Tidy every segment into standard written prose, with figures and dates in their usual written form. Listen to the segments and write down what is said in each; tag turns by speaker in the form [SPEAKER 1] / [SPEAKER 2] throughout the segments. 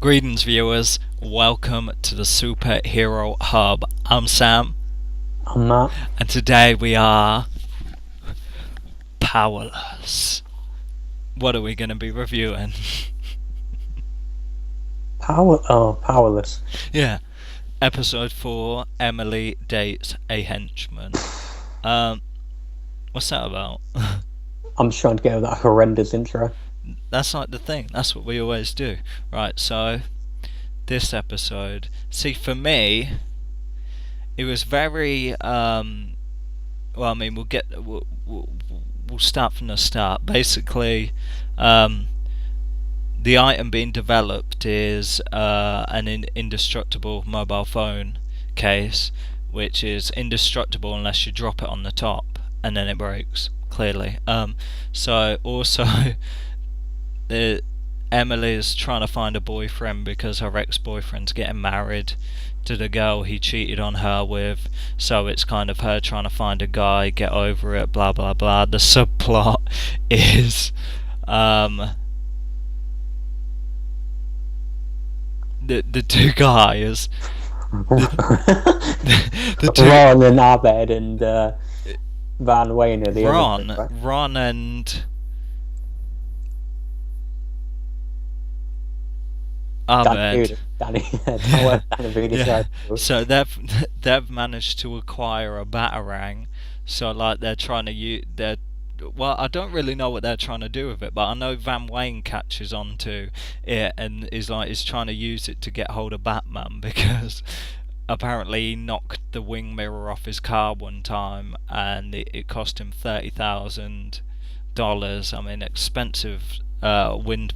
[SPEAKER 1] Greetings, viewers. Welcome to the Superhero Hub. I'm Sam,
[SPEAKER 2] I'm not.
[SPEAKER 1] and today we are Powerless. What are we going to be reviewing?
[SPEAKER 2] Powerless.
[SPEAKER 1] Yeah, episode 4. Emily dates a henchman. What's that about?
[SPEAKER 2] I'm just trying to get over that horrendous intro.
[SPEAKER 1] That's like the thing. That's what we always do, right? So this episode, see, for me, it was very well, I mean, we'll start from the start. Basically, the item being developed is an indestructible mobile phone case, which is indestructible unless you drop it on the top, and then it breaks. Clearly, so also, Emily is trying to find a boyfriend because her ex-boyfriend's getting married to the girl he cheated on her with, so it's kind of her trying to find a guy, get over it, blah blah blah. The subplot is the two guys, the two,
[SPEAKER 2] Ron and Abed and Van Wayne are the
[SPEAKER 1] Ron,
[SPEAKER 2] other two, right?
[SPEAKER 1] Ron and Abed.
[SPEAKER 2] Danny
[SPEAKER 1] Yeah. So they've managed to acquire a Batarang. So like they're trying to use well, I don't really know what they're trying to do with it, but I know Van Wayne catches on to it and is trying to use it to get hold of Batman because apparently he knocked the wing mirror off his car one time and it cost him $30,000. I mean, expensive wing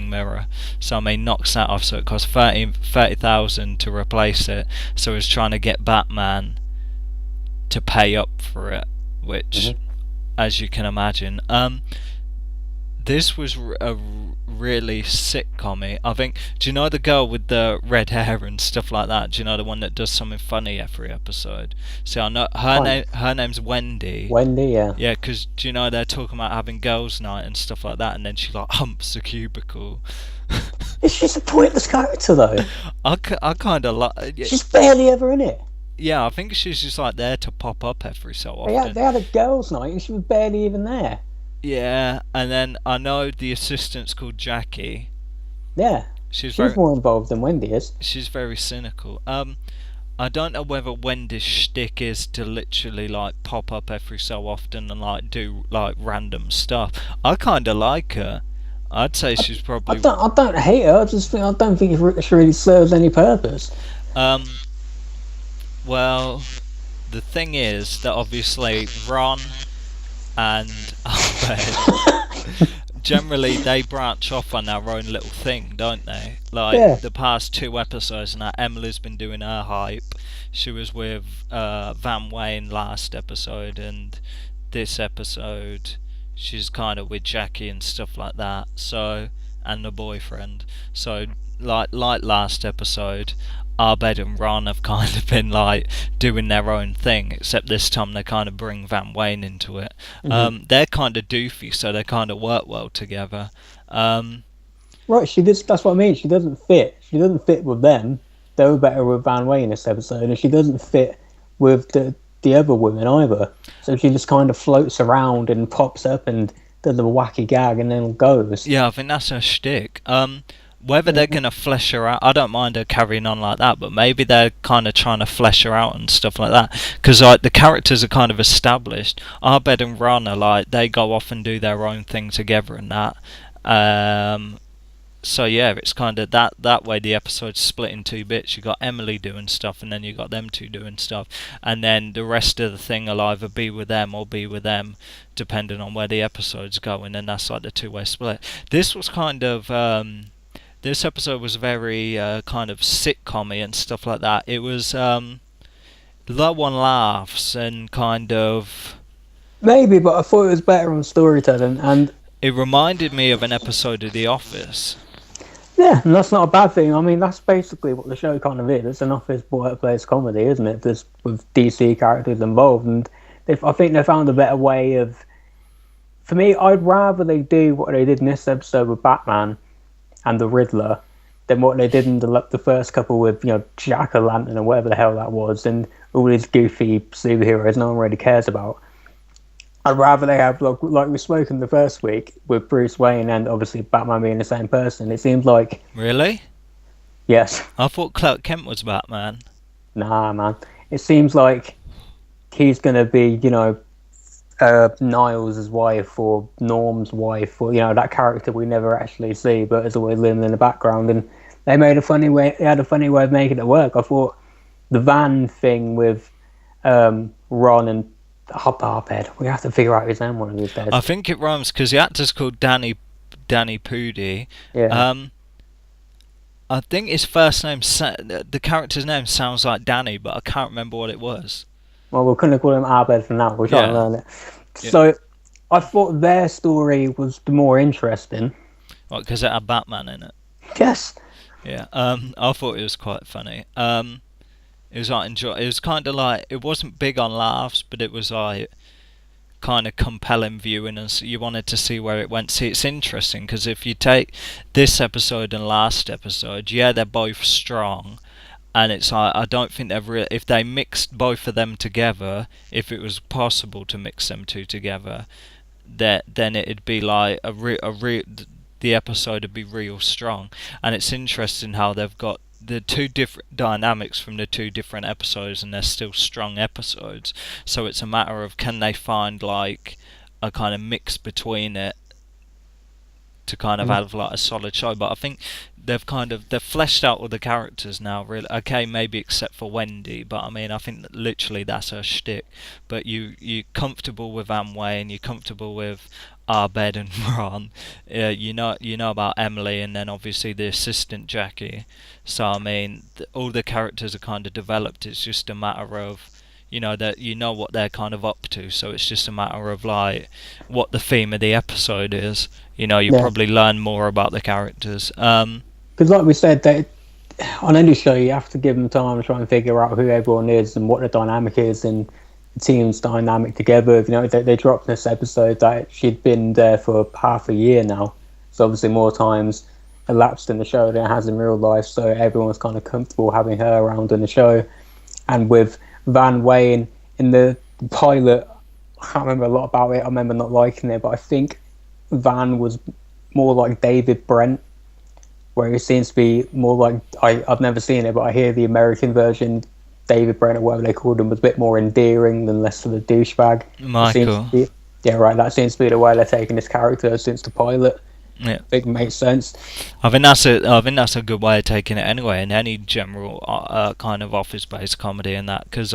[SPEAKER 1] mirror. So I mean, knocks that off. So it cost 30,000 to replace it. So he's trying to get Batman to pay up for it, which, as you can imagine, this was a really sitcom-y. I think. Do you know the girl with the red hair and stuff like that? Do you know the one that does something funny every episode? See, I know her name's Wendy.
[SPEAKER 2] Wendy, yeah.
[SPEAKER 1] Yeah, because do you know they're talking about having girls' night and stuff like that, and then she like humps a cubicle.
[SPEAKER 2] She's a pointless character though.
[SPEAKER 1] I kind of like.
[SPEAKER 2] She's barely ever in it.
[SPEAKER 1] Yeah, I think she's just like there to pop up every so often.
[SPEAKER 2] They had a girls' night and she was barely even there.
[SPEAKER 1] Yeah, and then I know the assistant's called Jackie.
[SPEAKER 2] Yeah,
[SPEAKER 1] She's
[SPEAKER 2] more involved than Wendy is.
[SPEAKER 1] She's very cynical. I don't know whether Wendy's shtick is to literally like pop up every so often and like do like random stuff. I kind of like her. I'd say she's probably.
[SPEAKER 2] I don't hate her. I don't think it really serves any purpose.
[SPEAKER 1] Well, the thing is that obviously Ron and Albert generally they branch off on their own little thing, don't they? Like the past 2 episodes now, Emily's been doing her hype. She was with Van Wayne last episode, and this episode she's kind of with Jackie and stuff like that. So, and the boyfriend. So like last episode, Abed and Ron have kind of been like doing their own thing, except this time they kind of bring Van Wayne into it. They're kind of doofy, so they kind of work well together.
[SPEAKER 2] Right, that's what I mean. She doesn't fit. She doesn't fit with them. They were better with Van Wayne this episode, and she doesn't fit with the other women either. So she just kind of floats around and pops up and does a wacky gag and then goes.
[SPEAKER 1] Yeah, I think that's her shtick. Whether they're going to flesh her out, I don't mind her carrying on like that, but maybe they're kind of trying to flesh her out and stuff like that. Because like, the characters are kind of established. Abed and Ron are like, they go off and do their own thing together and that. So yeah, it's kind of that way the episode's split in 2 bits. You got Emily doing stuff, and then you got them two doing stuff. And then the rest of the thing will either be with them or be with them, depending on where the episode's going, and that's like the 2-way split. This was kind of... this episode was very kind of sitcom-y and stuff like that. It was low on laughs and kind of...
[SPEAKER 2] Maybe, but I thought it was better on storytelling, and...
[SPEAKER 1] It reminded me of an episode of The Office.
[SPEAKER 2] Yeah, and that's not a bad thing. I mean, that's basically what the show kind of is. It's an office workplace comedy, isn't it? Just with DC characters involved, and I think they found a better way of... For me, I'd rather they do what they did in this episode with Batman and the Riddler than what they did in the first couple with, Jack-o'-lantern or whatever the hell that was, and all these goofy superheroes no one really cares about. I'd rather they have, like we spoke in the first week, with Bruce Wayne and obviously Batman being the same person. It seems like...
[SPEAKER 1] Really?
[SPEAKER 2] Yes.
[SPEAKER 1] I thought Clark Kent was Batman.
[SPEAKER 2] Nah, man. It seems like he's going to be, Niles' wife or Norm's wife, or, that character we never actually see, but is always living in the background. And they had a funny way of making it work. I thought the van thing with Ron and Hobhead, we have to figure out his name one of these days.
[SPEAKER 1] I think it rhymes because the actor's called Danny Pudi.
[SPEAKER 2] Yeah.
[SPEAKER 1] I think his first name, the character's name sounds like Danny, but I can't remember what it was.
[SPEAKER 2] Well, we're going to call him Abed for now. We're trying to learn it.
[SPEAKER 1] Yeah.
[SPEAKER 2] So, I thought their story was the more interesting.
[SPEAKER 1] What, because it had Batman in it?
[SPEAKER 2] Yes.
[SPEAKER 1] Yeah. I thought it was quite funny. It was like it was kind of like, it wasn't big on laughs, but it was like kind of compelling viewing, and so you wanted to see where it went. See, it's interesting because if you take this episode and last episode, they're both strong, and it's like, I don't think if they mixed both of them together, if it was possible to mix them two together, then it'd be like the episode would be real strong. And it's interesting how they've got the two different dynamics from the two different episodes, and they're still strong episodes. So it's a matter of, can they find like a kind of mix between it to kind of have like a solid show. But I think they've fleshed out all the characters now, really. Okay, maybe except for Wendy, but I mean, I think that literally that's her shtick. But you're comfortable with Amway, and you're comfortable with Abed and Ron. You know about Emily, and then obviously the assistant Jackie. So I mean, all the characters are kind of developed. It's just a matter of, that what they're kind of up to. So it's just a matter of like what the theme of the episode is. You probably learn more about the characters.
[SPEAKER 2] Because like we said, on any show you have to give them time to try and figure out who everyone is and what the dynamic is, and the team's dynamic together. They dropped this episode that she'd been there for half a year now, so obviously more times elapsed in the show than it has in real life, so everyone's kind of comfortable having her around in the show. And with Van Wayne in the pilot, I can't remember a lot about it. I remember not liking it, but I think Van was more like David Brent, where he seems to be more like, I've never seen it, but I hear the American version, David Brent or whatever they called him, was a bit more endearing than less of a douchebag.
[SPEAKER 1] Michael.
[SPEAKER 2] That seems to be the way they're taking this character since the pilot.
[SPEAKER 1] Yeah,
[SPEAKER 2] I think it makes sense.
[SPEAKER 1] I think that's a good way of taking it anyway, in any general kind of office-based comedy and that, because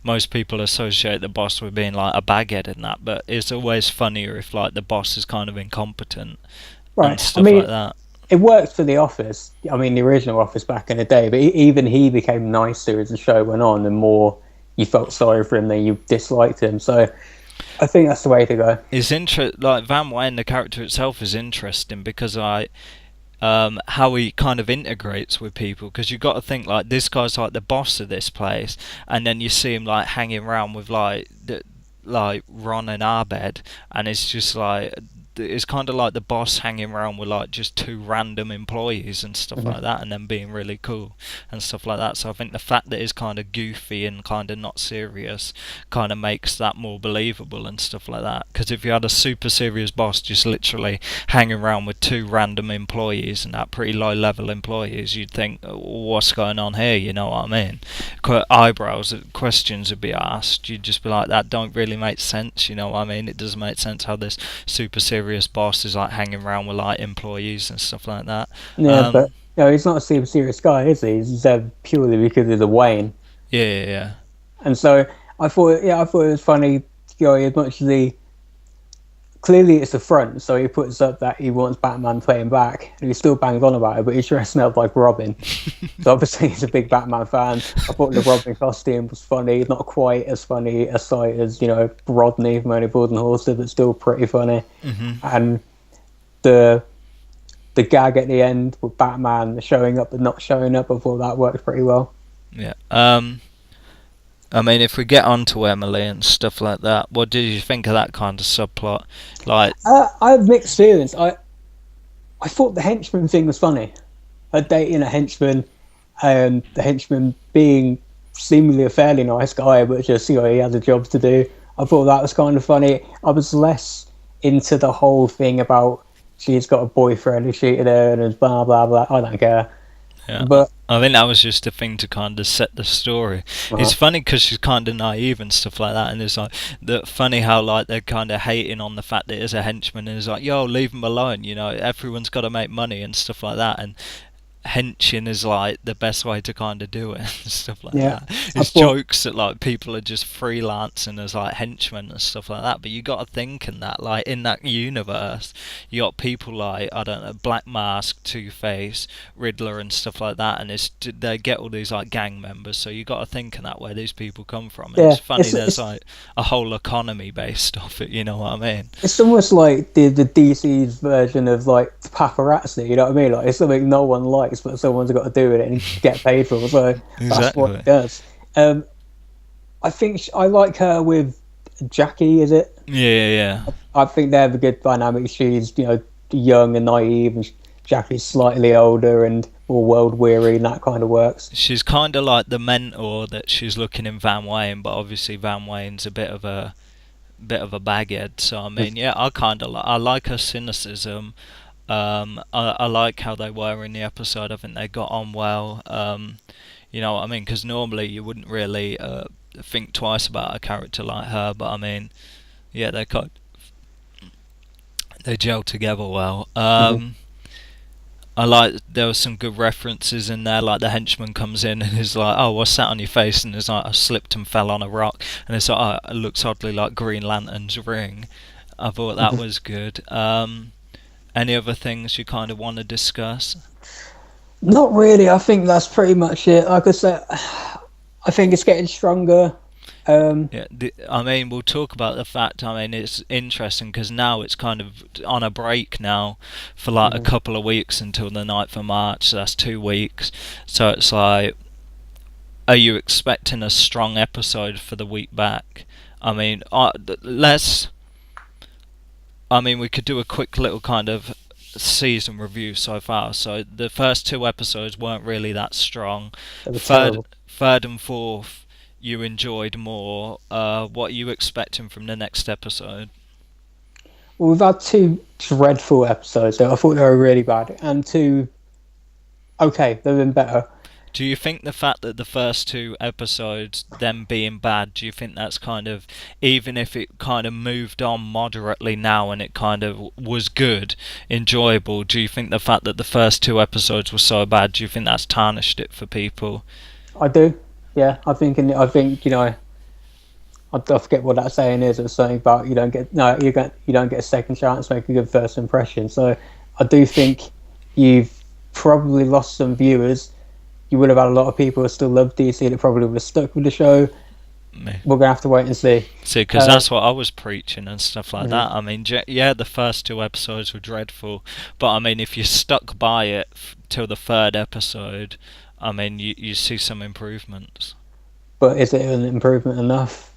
[SPEAKER 1] most people associate the boss with being like a baghead and that, but it's always funnier if like the boss is kind of incompetent,
[SPEAKER 2] right?
[SPEAKER 1] And stuff like that.
[SPEAKER 2] It worked for The Office. I mean, the original Office back in the day, but even he became nicer as the show went on. The more you felt sorry for him, the you disliked him. So I think that's the way to go.
[SPEAKER 1] It's like Van Wayne, the character itself is interesting because how he kind of integrates with people, because you've got to think like this guy's like the boss of this place, and then you see him like hanging around with like Ron and Abed, and it's just like, it's kind of like the boss hanging around with like just two random employees and stuff like that, and then being really cool and stuff like that. So I think the fact that it's kind of goofy and kind of not serious kind of makes that more believable and stuff like that. Because if you had a super serious boss just literally hanging around with two random employees and that pretty low level employees, you'd think, what's going on here? You know what I mean? Eyebrows, questions would be asked. You'd just be like, that don't really make sense. You know what I mean? It doesn't make sense how this super serious boss is like hanging around with like employees and stuff like that.
[SPEAKER 2] Yeah, but he's not a super serious guy, is he? He's purely because of the Wayne.
[SPEAKER 1] Yeah.
[SPEAKER 2] And so I thought it was funny. As much as clearly it's a front, so he puts up that he wants Batman playing back, and he still bangs on about it, but he's dressing up like Robin. So obviously he's a big Batman fan. I thought the Robin costume was funny, not quite as funny a sight as Rodney from Only Fools and Horses, but still pretty funny. And the gag at the end with Batman showing up and not showing up, I thought that worked pretty well.
[SPEAKER 1] Yeah. I mean, if we get on to Emily and stuff like that, what did you think of that kind of subplot? Like,
[SPEAKER 2] I have mixed feelings. I thought the henchman thing was funny. her dating a henchman, and the henchman being seemingly a fairly nice guy, but just, you know, he has a job to do. I thought that was kind of funny. I was less into the whole thing about she's got a boyfriend who cheated her and blah blah blah. I don't care.
[SPEAKER 1] Yeah,
[SPEAKER 2] But
[SPEAKER 1] I think that was just a thing to kind of set the story. It's funny because she's kind of naive and stuff like that, and it's like funny how like they're kind of hating on the fact that it's a henchman, and it's like, yo, leave him alone. You know, everyone's got to make money and stuff like that, and henching is like the best way to kind of do it and stuff like
[SPEAKER 2] yeah,
[SPEAKER 1] that.
[SPEAKER 2] I
[SPEAKER 1] It's
[SPEAKER 2] thought,
[SPEAKER 1] jokes that like people are just freelancing as like henchmen and stuff like that, but you got to think in that, like, in that universe you got people like, I don't know, Black Mask, Two-Face, Riddler and stuff like that, and they get all these like gang members, so you got to think in that where these people come from, and
[SPEAKER 2] yeah,
[SPEAKER 1] it's funny there's like a whole economy based off it, you know what I mean?
[SPEAKER 2] it's almost like the DC's version of like paparazzi. You know what I mean? Like, it's something no one likes, but someone's got to do it and get paid for. So that's what
[SPEAKER 1] Exactly.
[SPEAKER 2] it does. I think I like her with Jackie. Is it?
[SPEAKER 1] Yeah.
[SPEAKER 2] I think they have a good dynamic. She's, you know, young and naive, and Jackie's slightly older and more world weary, and that kind of works.
[SPEAKER 1] She's kind of like the mentor that she's looking in Van Wayne, but obviously Van Wayne's a bit of a baghead. So I mean, yeah, I like her cynicism. I like how they were in the episode. I think they got on well. You know what I mean? Because normally you wouldn't really think twice about a character like her, but I mean, yeah, they gel together well. I like there were some good references in there, like the henchman comes in and is like, "Oh, what's that on your face?" And it's like, "I slipped and fell on a rock," and it's like, "Oh, it looks oddly like Green Lantern's ring." I thought that was good. Any other things you kind of want to discuss?
[SPEAKER 2] Not really. I think that's pretty much it. Like I said, I think it's getting stronger.
[SPEAKER 1] Yeah, I mean, we'll talk about the fact. I mean, it's interesting because now it's kind of on a break now for like a couple of weeks until the 9th of March. So that's 2 weeks. So it's like, are you expecting a strong episode for the week back? I mean, we could do a quick little kind of season review so far. So the first 2 episodes weren't really that strong.
[SPEAKER 2] They were
[SPEAKER 1] Third,
[SPEAKER 2] terrible.
[SPEAKER 1] third and fourth, you enjoyed more. What are you expecting from the next episode?
[SPEAKER 2] Well, we've had 2 dreadful episodes, so I thought they were really bad, and 2 okay, they've been better.
[SPEAKER 1] Do you think the fact that the first 2 episodes, them being bad, do you think that's kind of, even if it kind of moved on moderately now and it kind of was good, enjoyable, do you think the fact that the first 2 episodes were so bad, do you think that's tarnished it for people?
[SPEAKER 2] I do. Yeah, I think you know, I forget what that saying is. It's something about you don't get a second chance to make a good first impression. So I do think you've probably lost some viewers. You would have had a lot of people who still love DC that probably would have stuck with the show. We're gonna have to wait and see.
[SPEAKER 1] See, because that's what I was preaching and stuff like that. I mean, yeah, the first 2 episodes were dreadful, but I mean, if you stuck by it till the 3rd episode, I mean, you see some improvements.
[SPEAKER 2] But is it an improvement enough?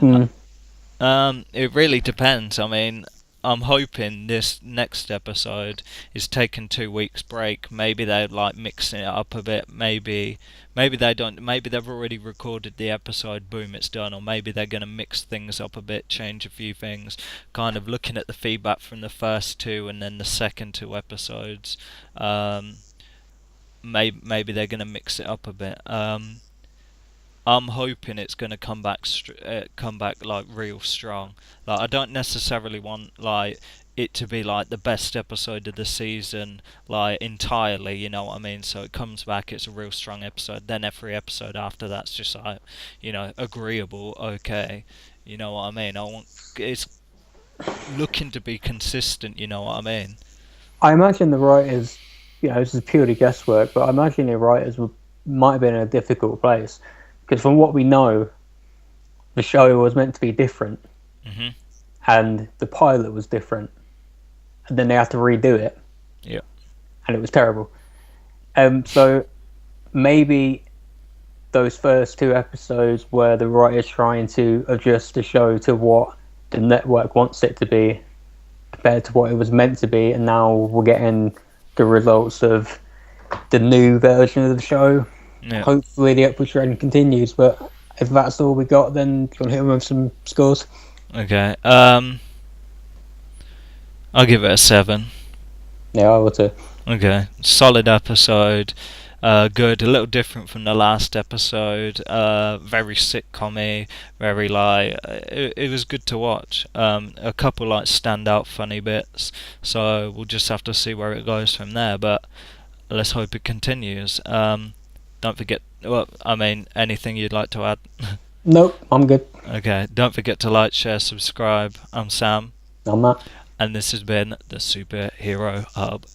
[SPEAKER 1] It really depends. I mean, I'm hoping this next episode is taking 2 weeks break. Maybe they're like mixing it up a bit. Maybe they don't. Maybe they've already recorded the episode. Boom, it's done. Or maybe they're gonna mix things up a bit, change a few things. Kind of looking at the feedback from the first 2 and then the second 2 episodes. Maybe they're gonna mix it up a bit. I'm hoping it's going to come back like real strong. Like, I don't necessarily want like it to be like the best episode of the season, like entirely. You know what I mean? So it comes back, it's a real strong episode. Then every episode after that's just like, you know, agreeable, okay. You know what I mean? It's looking to be consistent. You know what I mean?
[SPEAKER 2] I imagine the writers, you know, this is purely guesswork, but I imagine the writers might have been in a difficult place. Because from what we know, the show was meant to be different, and the pilot was different, and then they had to redo it, and it was terrible. So maybe those first 2 episodes were the writers trying to adjust the show to what the network wants it to be, compared to what it was meant to be, and now we're getting the results of the new version of the show.
[SPEAKER 1] Yeah.
[SPEAKER 2] Hopefully the upward trend continues, but if that's all we got, then do you want to hit with some scores?
[SPEAKER 1] Okay. I'll give it a 7.
[SPEAKER 2] Yeah, I will too.
[SPEAKER 1] Okay. Solid episode. Good. A little different from the last episode. Very sitcom-y. Very it was good to watch. A couple like standout funny bits. So we'll just have to see where it goes from there. But let's hope it continues. Don't forget. Well, I mean, anything you'd like to add?
[SPEAKER 2] Nope, I'm good.
[SPEAKER 1] Okay. Don't forget to like, share, subscribe. I'm Sam,
[SPEAKER 2] I'm Matt.
[SPEAKER 1] and this has been the Superhero Hub.